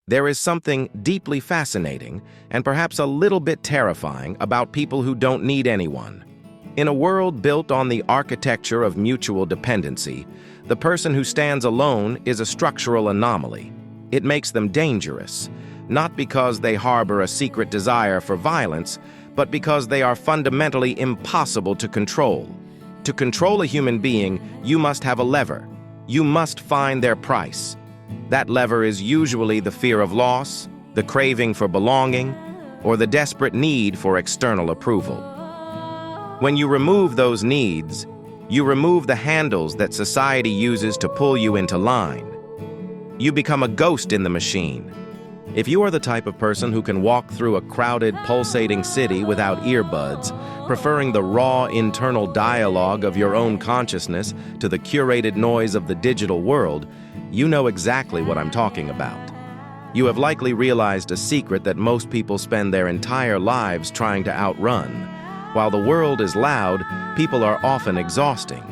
There is something deeply fascinating and perhaps a little bit terrifying about people who don't need anyone. In a world built on the architecture of mutual dependency, the person who stands alone is a structural anomaly. It makes them dangerous, not because they harbor a secret desire for violence, but because they are fundamentally impossible to control. To control a human being, you must have a lever. You must find their price. That lever is usually the fear of loss, the craving for belonging, or the desperate need for external approval. When you remove those needs, you remove the handles that society uses to pull you into line. You become a ghost in the machine. If you are the type of person who can walk through a crowded, pulsating city without earbuds, preferring the raw internal dialogue of your own consciousness to the curated noise of the digital world, you know exactly what I'm talking about. You have likely realized a secret that most people spend their entire lives trying to outrun. While the world is loud, people are often exhausting.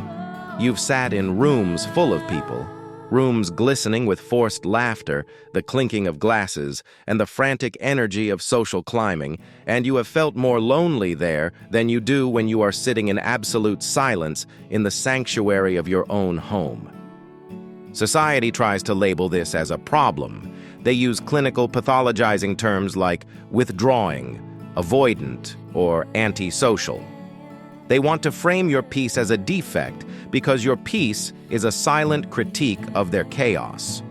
You've sat in rooms full of people, rooms glistening with forced laughter, the clinking of glasses, and the frantic energy of social climbing, and you have felt more lonely there than you do when you are sitting in absolute silence in the sanctuary of your own home. Society tries to label this as a problem. They use clinical pathologizing terms like withdrawing, avoidant, or antisocial. They want to frame your peace as a defect because your peace is a silent critique of their chaos.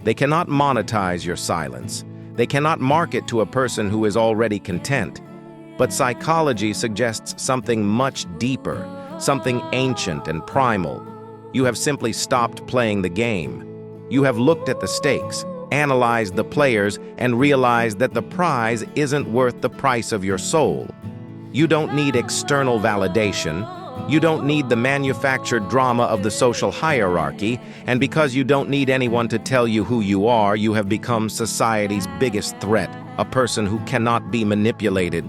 They cannot monetize your silence. They cannot market to a person who is already content. But psychology suggests something much deeper, something ancient and primal. You have simply stopped playing the game. You have looked at the stakes, analyzed the players, and realized that the prize isn't worth the price of your soul. You don't need external validation. You don't need the manufactured drama of the social hierarchy, and because you don't need anyone to tell you who you are, you have become society's biggest threat, a person who cannot be manipulated.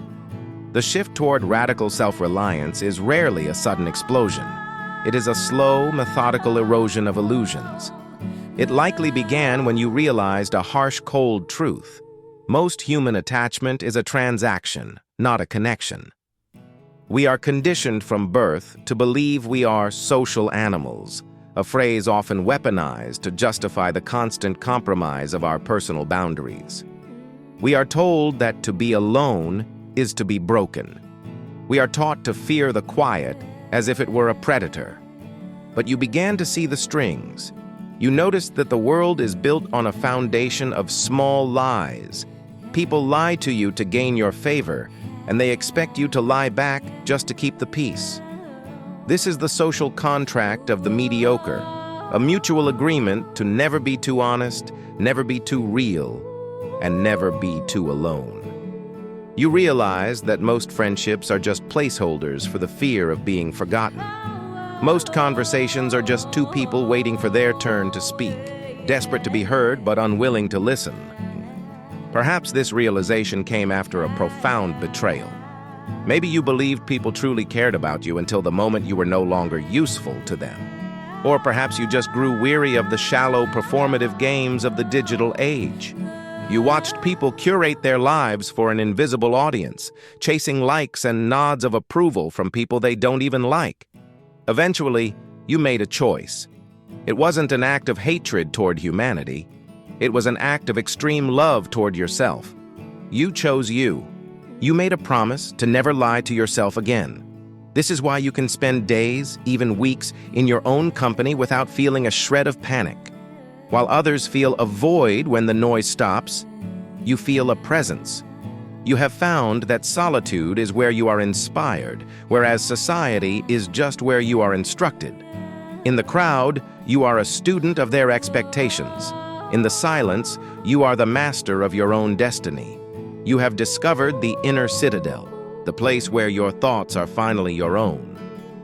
The shift toward radical self-reliance is rarely a sudden explosion. It is a slow, methodical erosion of illusions. It likely began when you realized a harsh, cold truth. Most human attachment is a transaction, not a connection. We are conditioned from birth to believe we are social animals, a phrase often weaponized to justify the constant compromise of our personal boundaries. We are told that to be alone is to be broken. We are taught to fear the quiet as if it were a predator. But you began to see the strings. You noticed that the world is built on a foundation of small lies. People lie to you to gain your favor, and they expect you to lie back just to keep the peace. This is the social contract of the mediocre, a mutual agreement to never be too honest, never be too real, and never be too alone. You realize that most friendships are just placeholders for the fear of being forgotten. Most conversations are just two people waiting for their turn to speak, desperate to be heard but unwilling to listen. Perhaps this realization came after a profound betrayal. Maybe you believed people truly cared about you until the moment you were no longer useful to them. Or perhaps you just grew weary of the shallow, performative games of the digital age. You watched people curate their lives for an invisible audience, chasing likes and nods of approval from people they don't even like. Eventually, you made a choice. It wasn't an act of hatred toward humanity. It was an act of extreme love toward yourself. You chose you. You made a promise to never lie to yourself again. This is why you can spend days, even weeks, in your own company without feeling a shred of panic. While others feel a void when the noise stops, you feel a presence. You have found that solitude is where you are inspired, whereas society is just where you are instructed. In the crowd, you are a student of their expectations. In the silence, you are the master of your own destiny. You have discovered the inner citadel, the place where your thoughts are finally your own.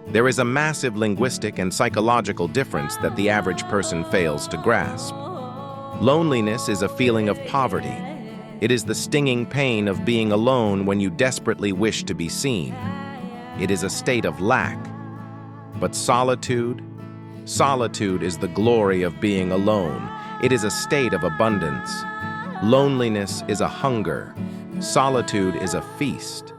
There is a massive linguistic and psychological difference that the average person fails to grasp. Loneliness is a feeling of poverty. It is the stinging pain of being alone when you desperately wish to be seen. It is a state of lack. But solitude is the glory of being alone. It is a state of abundance. Loneliness is a hunger. Solitude is a feast.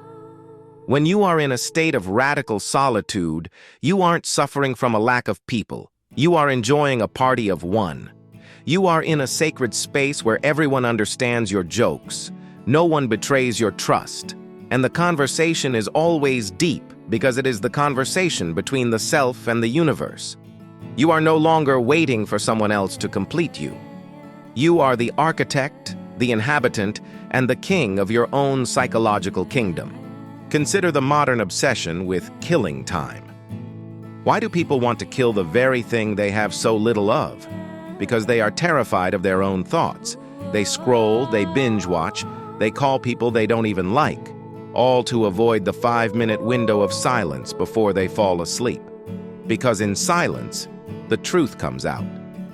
When you are in a state of radical solitude, you aren't suffering from a lack of people. You are enjoying a party of one. You are in a sacred space where everyone understands your jokes. No one betrays your trust. And the conversation is always deep because it is the conversation between the self and the universe. You are no longer waiting for someone else to complete you. You are the architect, the inhabitant, and the king of your own psychological kingdom. Consider the modern obsession with killing time. Why do people want to kill the very thing they have so little of? Because they are terrified of their own thoughts. They scroll, they binge-watch, they call people they don't even like, all to avoid the 5-minute window of silence before they fall asleep. Because in silence, the truth comes out.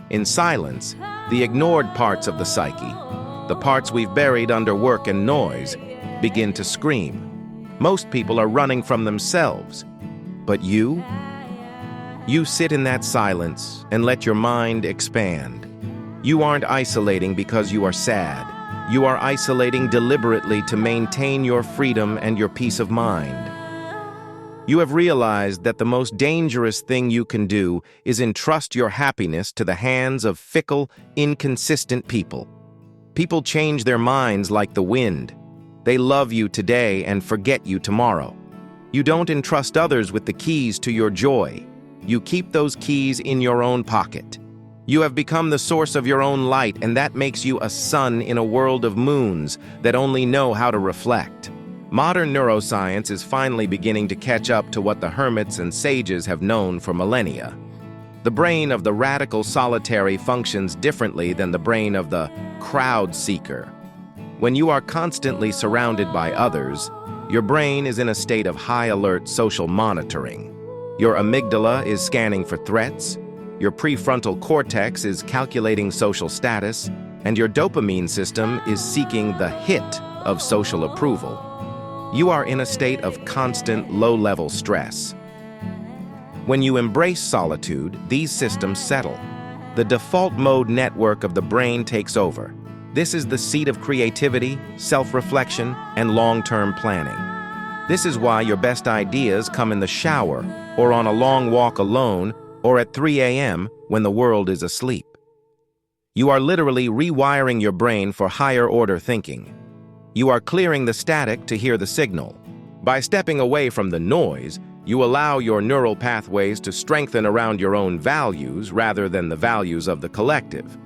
In silence, the ignored parts of the psyche, the parts we've buried under work and noise, begin to scream. Most people are running from themselves. But you sit in that silence and let your mind expand. You aren't isolating because you are sad. You are isolating deliberately to maintain your freedom and your peace of mind. You have realized that the most dangerous thing you can do is entrust your happiness to the hands of fickle, inconsistent people. People change their minds like the wind. They love you today and forget you tomorrow. You don't entrust others with the keys to your joy. You keep those keys in your own pocket. You have become the source of your own light, and that makes you a sun in a world of moons that only know how to reflect. Modern neuroscience is finally beginning to catch up to what the hermits and sages have known for millennia. The brain of the radical solitary functions differently than the brain of the crowd seeker. When you are constantly surrounded by others, your brain is in a state of high-alert social monitoring. Your amygdala is scanning for threats, your prefrontal cortex is calculating social status, and your dopamine system is seeking the hit of social approval. You are in a state of constant low-level stress. When you embrace solitude, these systems settle. The default mode network of the brain takes over. This is the seat of creativity, self-reflection, and long-term planning. This is why your best ideas come in the shower, or on a long walk alone, or at 3 a.m. when the world is asleep. You are literally rewiring your brain for higher-order thinking. You are clearing the static to hear the signal. By stepping away from the noise, you allow your neural pathways to strengthen around your own values rather than the values of the collective.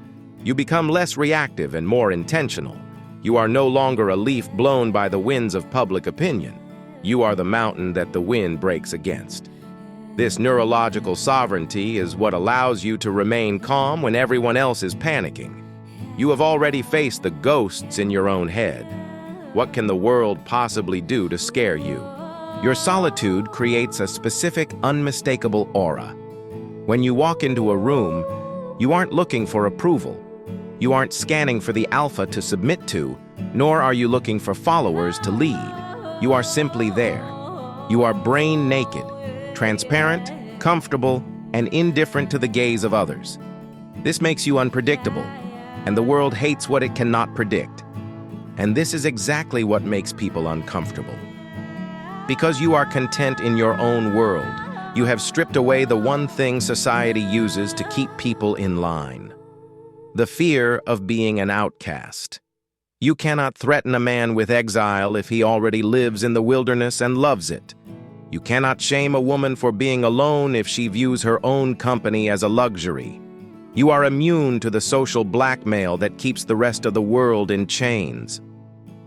You become less reactive and more intentional. You are no longer a leaf blown by the winds of public opinion. You are the mountain that the wind breaks against. This neurological sovereignty is what allows you to remain calm when everyone else is panicking. You have already faced the ghosts in your own head. What can the world possibly do to scare you? Your solitude creates a specific, unmistakable aura. When you walk into a room, you aren't looking for approval. You aren't scanning for the alpha to submit to, nor are you looking for followers to lead. You are simply there. You are brain naked, transparent, comfortable, and indifferent to the gaze of others. This makes you unpredictable, and the world hates what it cannot predict. And this is exactly what makes people uncomfortable. Because you are content in your own world, you have stripped away the one thing society uses to keep people in line: the fear of being an outcast. You cannot threaten a man with exile if he already lives in the wilderness and loves it. You cannot shame a woman for being alone if she views her own company as a luxury. You are immune to the social blackmail that keeps the rest of the world in chains.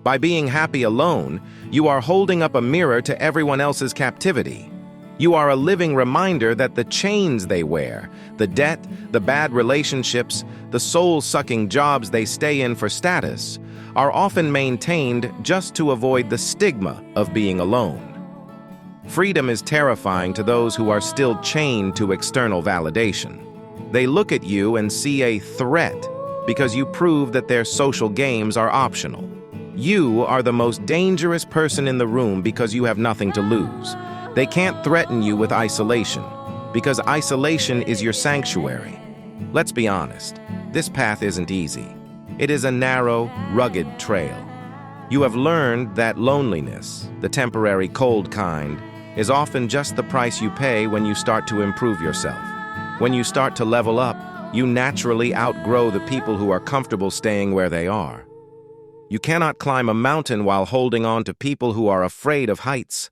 By being happy alone, you are holding up a mirror to everyone else's captivity. You are a living reminder that the chains they wear, the debt, the bad relationships, the soul-sucking jobs they stay in for status, are often maintained just to avoid the stigma of being alone. Freedom is terrifying to those who are still chained to external validation. They look at you and see a threat because you prove that their social games are optional. You are the most dangerous person in the room because you have nothing to lose. They can't threaten you with isolation, because isolation is your sanctuary. Let's be honest, this path isn't easy. It is a narrow, rugged trail. You have learned that loneliness, the temporary cold kind, is often just the price you pay when you start to improve yourself. When you start to level up, you naturally outgrow the people who are comfortable staying where they are. You cannot climb a mountain while holding on to people who are afraid of heights.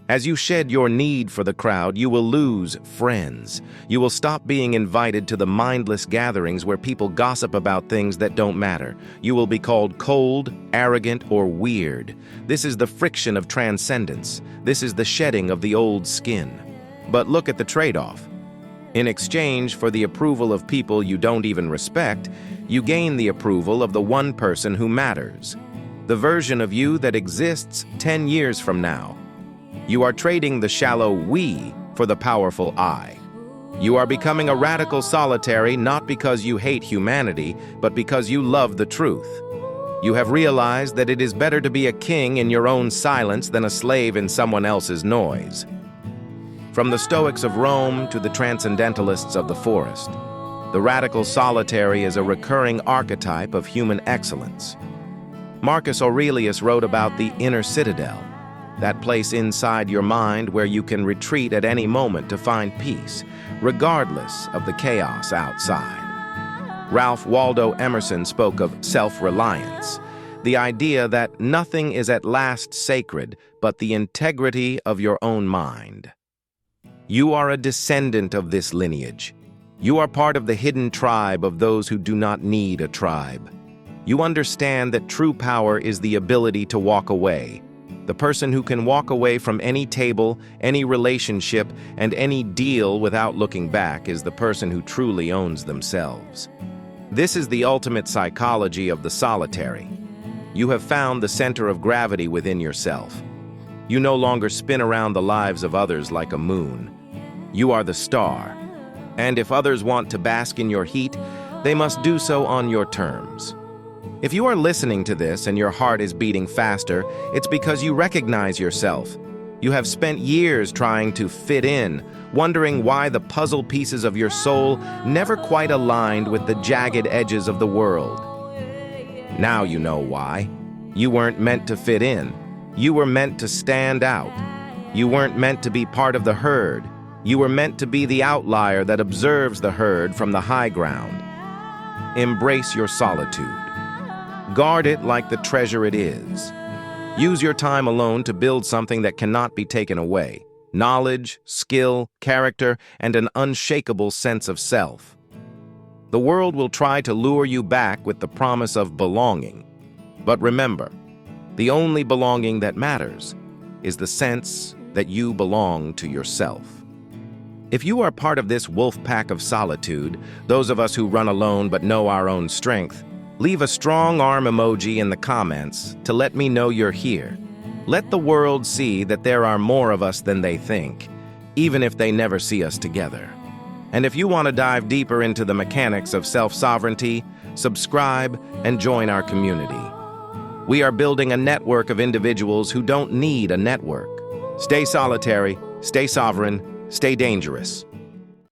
As you shed your need for the crowd, you will lose friends. You will stop being invited to the mindless gatherings where people gossip about things that don't matter. You will be called cold, arrogant, or weird. This is the friction of transcendence. This is the shedding of the old skin. But look at the trade-off. In exchange for the approval of people you don't even respect, you gain the approval of the one person who matters, the version of you that exists 10 years from now. You are trading the shallow we for the powerful I. You are becoming a radical solitary not because you hate humanity, but because you love the truth. You have realized that it is better to be a king in your own silence than a slave in someone else's noise. From the Stoics of Rome to the Transcendentalists of the forest, the radical solitary is a recurring archetype of human excellence. Marcus Aurelius wrote about the inner citadel, that place inside your mind where you can retreat at any moment to find peace, regardless of the chaos outside. Ralph Waldo Emerson spoke of self-reliance, the idea that nothing is at last sacred but the integrity of your own mind. You are a descendant of this lineage. You are part of the hidden tribe of those who do not need a tribe. You understand that true power is the ability to walk away. The person who can walk away from any table, any relationship, and any deal without looking back is the person who truly owns themselves. This is the ultimate psychology of the solitary. You have found the center of gravity within yourself. You no longer spin around the lives of others like a moon. You are the star. And if others want to bask in your heat, they must do so on your terms. If you are listening to this and your heart is beating faster, it's because you recognize yourself. You have spent years trying to fit in, wondering why the puzzle pieces of your soul never quite aligned with the jagged edges of the world. Now you know why. You weren't meant to fit in. You were meant to stand out. You weren't meant to be part of the herd. You were meant to be the outlier that observes the herd from the high ground. Embrace your solitude. Guard it like the treasure it is. Use your time alone to build something that cannot be taken away: knowledge, skill, character, and an unshakable sense of self. The world will try to lure you back with the promise of belonging. But remember, the only belonging that matters is the sense that you belong to yourself. If you are part of this wolf pack of solitude, those of us who run alone but know our own strength, leave a strong arm emoji in the comments to let me know you're here. Let the world see that there are more of us than they think, even if they never see us together. And if you want to dive deeper into the mechanics of self-sovereignty, subscribe and join our community. We are building a network of individuals who don't need a network. Stay solitary, stay sovereign, stay dangerous.